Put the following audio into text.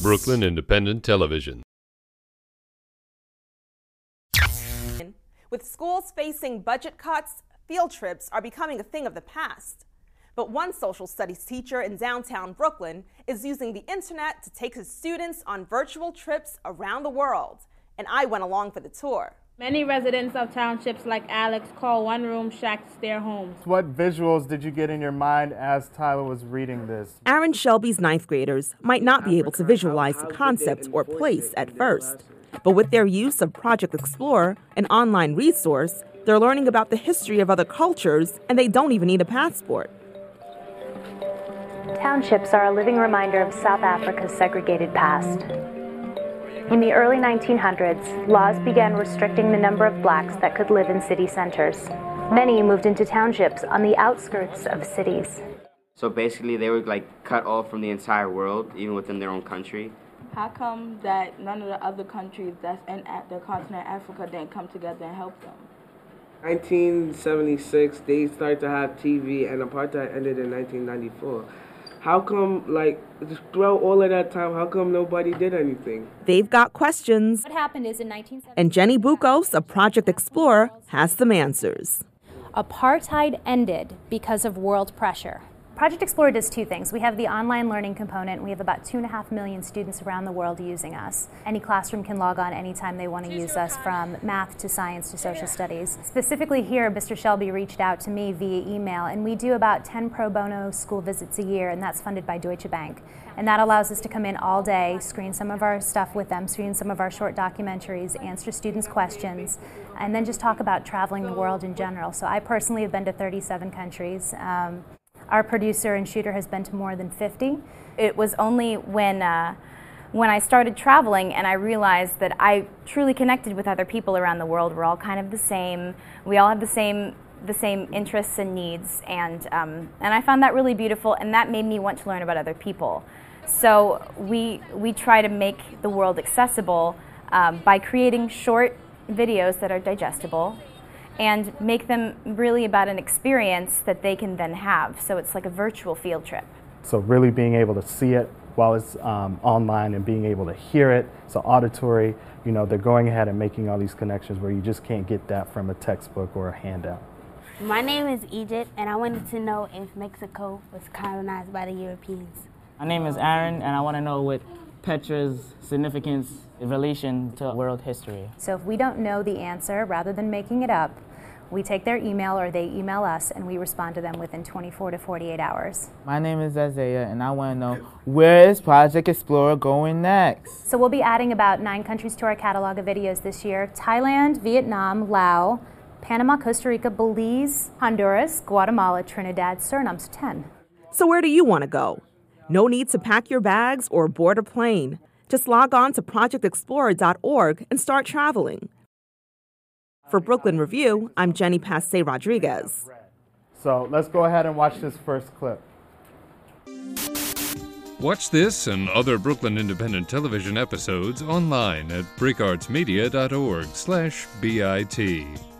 Brooklyn Independent Television. With schools facing budget cuts, field trips are becoming a thing of the past. But one social studies teacher in downtown Brooklyn is using the internet to take his students on virtual trips around the world. And I went along for the tour. Many residents of townships like Alex call one-room shacks their homes. What visuals did you get in your mind as Tyler was reading this? Aaron Shelby's ninth graders might not be able to visualize the concept or place at first. But with their use of Project Explorer, an online resource, they're learning about the history of other cultures, and they don't even need a passport. Townships are a living reminder of South Africa's segregated past. In the early 1900s, laws began restricting the number of blacks that could live in city centers. Many moved into townships on the outskirts of cities. So basically they were cut off from the entire world, even within their own country. How come that none of the other countries that's in the continent of Africa didn't come together and help them? 1976, they started to have TV, and apartheid ended in 1994. How come, throughout all of that time, how come nobody did anything? They've got questions. What happened is in 1970... And Jenny Bukos of Project Explorer has some answers. Apartheid ended because of world pressure. Project Explorer does two things. We have the online learning component. We have about 2.5 million students around the world using us. Any classroom can log on anytime they want to use us, from math to science to social studies. Specifically here, Mr. Shelby reached out to me via email, and we do about 10 pro bono school visits a year, and that's funded by Deutsche Bank. And that allows us to come in all day, screen some of our stuff with them, screen some of our short documentaries, answer students' questions, and then just talk about traveling the world in general. So I personally have been to 37 countries. Our producer and shooter has been to more than 50. It was only when I started traveling and I realized that I truly connected with other people around the world. We're all kind of the same. We all have the same interests and needs, and I found that really beautiful, and that made me want to learn about other people. So we try to make the world accessible by creating short videos that are digestible, and make them really about an experience that they can then have. So it's like a virtual field trip. So really being able to see it while it's online and being able to hear it, so auditory, they're going ahead and making all these connections where you just can't get that from a textbook or a handout. My name is Egypt, and I wanted to know if Mexico was colonized by the Europeans. My name is Aaron, and I want to know what Petra's significance in relation to world history. So if we don't know the answer, rather than making it up, we take their email or they email us, and we respond to them within 24 to 48 hours. My name is Isaiah, and I want to know, where is Project Explorer going next? So we'll be adding about 9 countries to our catalog of videos this year: Thailand, Vietnam, Laos, Panama, Costa Rica, Belize, Honduras, Guatemala, Trinidad, Suriname, 10. So where do you want to go? No need to pack your bags or board a plane. Just log on to projectexplorer.org and start traveling. For Brooklyn Review, I'm Jenny Passe Rodriguez. So let's go ahead and watch this first clip. Watch this and other Brooklyn Independent Television episodes online at breakartsmedia.org/BIT.